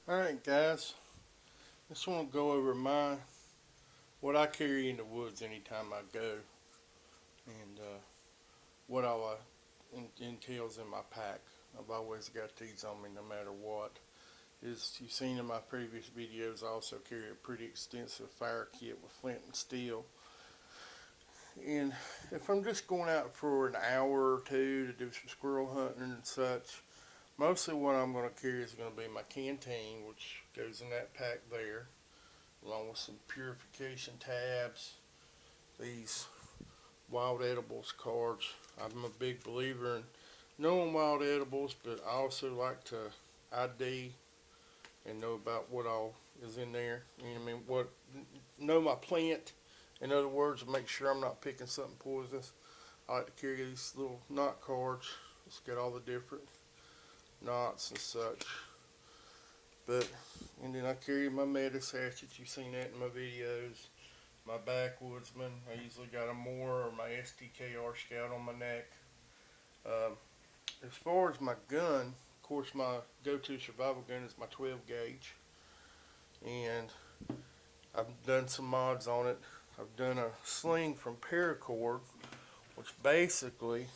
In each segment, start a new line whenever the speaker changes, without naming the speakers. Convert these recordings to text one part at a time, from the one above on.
Alright guys, just want to go over what I carry in the woods anytime I go and what all entails in my pack. I've always got these on me no matter what. As you've seen in my previous videos, I also carry a pretty extensive fire kit with flint and steel. And if I'm just going out for an hour or two to do some squirrel hunting and such, mostly what I'm going to carry is going to be my canteen, which goes in that pack there, along with some purification tabs, these wild edibles cards. I'm a big believer in knowing wild edibles, but I also like to ID and know about what all is in there. You know what I mean? Know my plant. In other words, make sure I'm not picking something poisonous. I like to carry these little knot cards. It's got all the different knots and such. And then I carry my metis hatchet. You've seen that in my videos. My backwoodsman. I usually got a Moore or my STKR Scout on my neck. Um, as far as my gun, of course, my go-to survival gun is my 12 gauge, and I've done some mods on it. I've done a sling from Paracord, which basically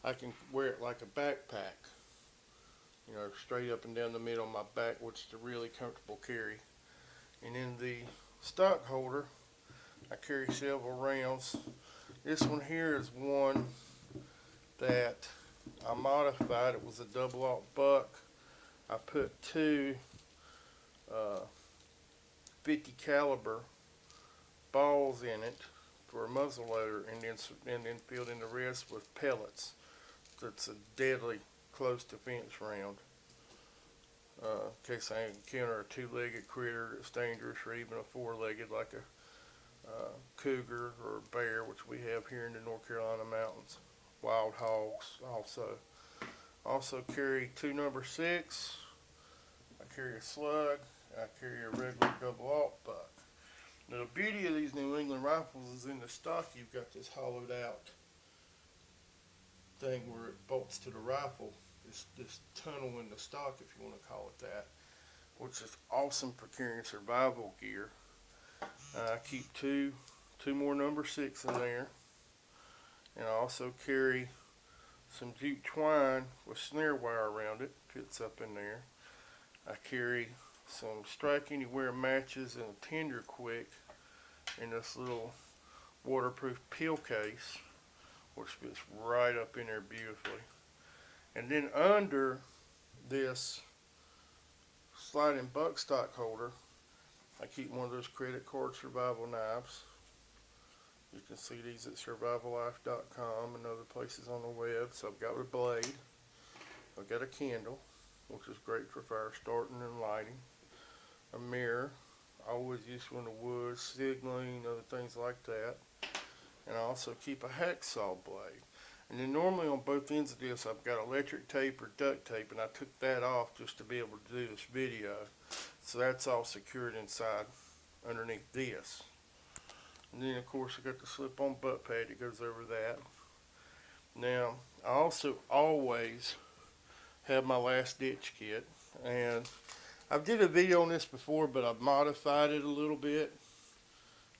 I can wear it like a backpack. Straight up and down the middle of my back, which is a really comfortable carry. And in the stock holder, I carry several rounds. This one here is one that I modified. It was a double aught buck. I put two 50 caliber balls in it for a muzzle loader, and then filled in the rest with pellets. That's a deadly close defense round. In case I encounter a two-legged critter that's dangerous, or even a four-legged like a cougar or a bear, which we have here in the North Carolina mountains. Wild hogs also. Also carry two number 6. I carry a slug. And I carry a regular double aught buck. Now the beauty of these New England rifles is in the stock you've got this hollowed out thing where it bolts to the rifle. This tunnel in the stock, if you want to call it that, which is awesome for carrying survival gear. I keep two more number 6 in there, and I also carry some jute twine with snare wire around it. Fits up in there. I carry some Strike Anywhere matches and a Tender Quick in this little waterproof pill case, which fits right up in there beautifully. And then under this sliding buckstock holder, I keep one of those credit card survival knives. You can see these at survivallife.com and other places on the web. So I've got a blade. I've got a candle, which is great for fire starting and lighting. A mirror. I always use one in the woods, signaling, other things like that. And I also keep a hacksaw blade. And then normally on both ends of this, I've got electric tape or duct tape, and I took that off just to be able to do this video. So that's all secured inside underneath this. And then of course I got the slip-on butt pad that goes over that. Now I also always have my last ditch kit, and I've did a video on this before, but I've modified it a little bit.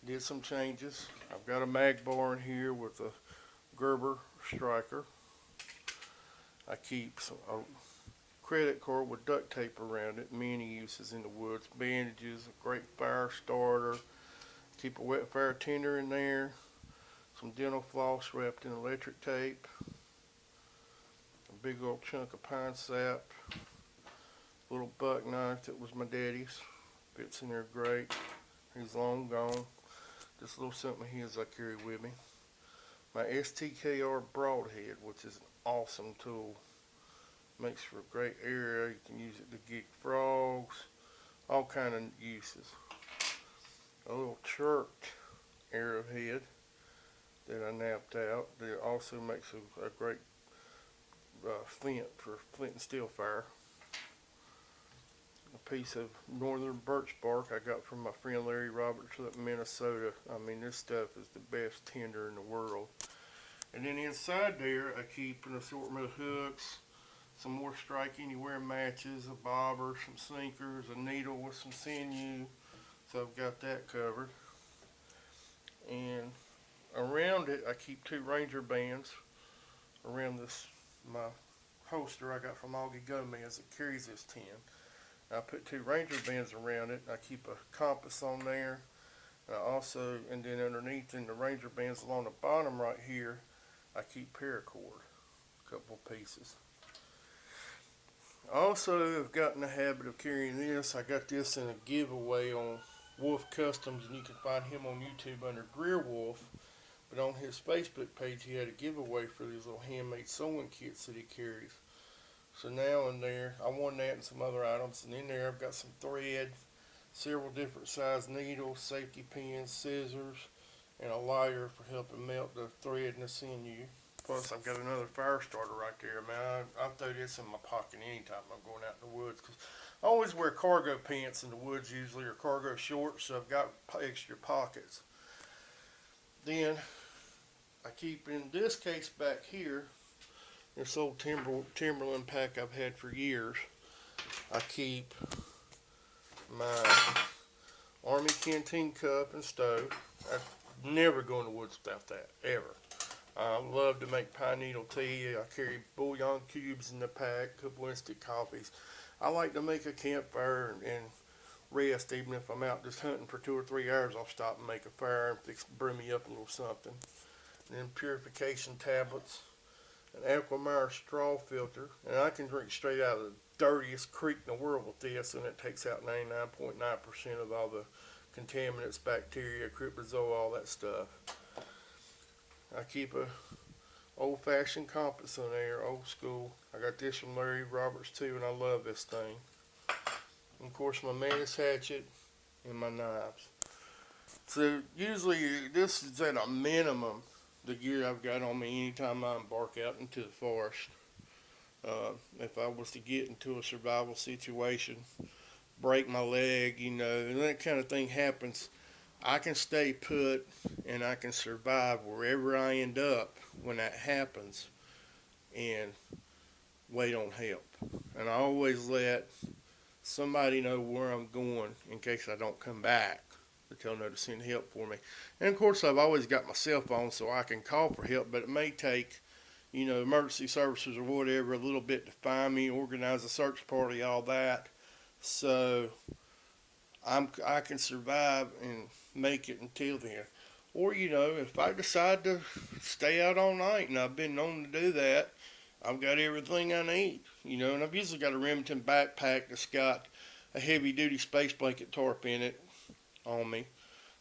Did some changes. I've got a mag bar in here with a Gerber striker. I keep a credit card with duct tape around it. Many uses in the woods. Bandages, a great fire starter. Keep a wet fire tinder in there. Some dental floss wrapped in electric tape. A big old chunk of pine sap. A little buck knife that was my daddy's. Fits in there great. He's long gone. Just a little something of his I carry with me. My STKR broadhead, which is an awesome tool. Makes for a great area. You can use it to get frogs, all kind of uses. A little chirped arrowhead that I napped out. That also makes a great flint for flint and steel fire. A piece of northern birch bark I got from my friend Larry Roberts up in Minnesota. I mean, this stuff is the best tinder in the world. And then inside there, I keep an assortment of hooks, some more strike anywhere matches, a bobber, some sinkers, a needle with some sinew. So I've got that covered. And around it, I keep 2 Ranger bands around this, my holster I got from Augie Gomez that carries this 10. I put 2 Ranger bands around it. I keep a compass on there. And then underneath in the Ranger bands along the bottom right here, I keep paracord, a couple pieces. Also, I've gotten the habit of carrying this. I got this in a giveaway on Wolf Customs, and you can find him on YouTube under Greer Wolf. But on his Facebook page, he had a giveaway for these little handmade sewing kits that he carries. So now in there, I won that and some other items. And in there, I've got some thread, several different size needles, safety pins, scissors, and a lighter for helping melt the thread and the sinew. Plus, I've got another fire starter right there. Man, I throw this in my pocket anytime I'm going out in the woods, because I always wear cargo pants in the woods usually, or cargo shorts, so I've got extra pockets. Then I keep in this case back here, this old Timberland pack I've had for years. I keep my Army canteen cup and stove. I never go in the woods without that, ever. I love to make pine needle tea. I carry bouillon cubes in the pack, a couple instant coffees. I like to make a campfire and rest, even if I'm out just hunting for 2 or 3 hours. I'll stop and make a fire and brew me up a little something. And then purification tablets, an Aquameyer straw filter, and I can drink straight out of the dirtiest creek in the world with this, and it takes out 99.9% of all the contaminants, bacteria, cryptozoa, all that stuff. I keep a old-fashioned compass on there, old school. I got this from Larry Roberts too, and I love this thing. And of course, my Mantis hatchet and my knives. So usually this is at a minimum the gear I've got on me anytime I embark out into the forest. If I was to get into a survival situation, break my leg, and that kind of thing happens, I can stay put and I can survive wherever I end up when that happens and wait on help. And I always let somebody know where I'm going in case I don't come back, to tell them to send help for me. And of course, I've always got my cell phone so I can call for help, but it may take, emergency services or whatever a little bit to find me, organize a search party, all that. So I can survive and make it until then. Or, if I decide to stay out all night, and I've been known to do that, I've got everything I need, and I've usually got a Remington backpack that's got a heavy-duty space blanket tarp in it on me.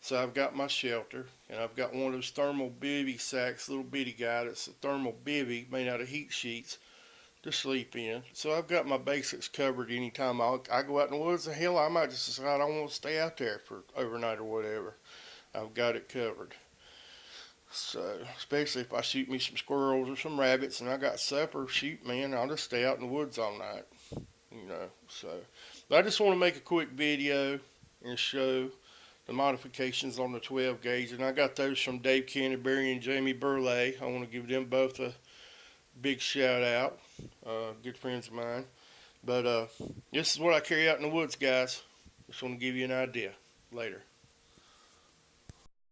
So I've got my shelter, and I've got one of those thermal bivy sacks, little bitty guy that's a thermal bivy made out of heat sheets to sleep in. So I've got my basics covered anytime I go out in the woods. And hell, I might just decide I want to stay out there for overnight or whatever. I've got it covered. So, especially if I shoot me some squirrels or some rabbits and I got supper, shoot, man, I'll just stay out in the woods all night. So, but I just want to make a quick video and show the modifications on the 12 gauge, and I got those from Dave Canterbury and Jamie Burley. I want to give them both a big shout out, good friends of mine. But this is what I carry out in the woods, guys. Just want to give you an idea. Later.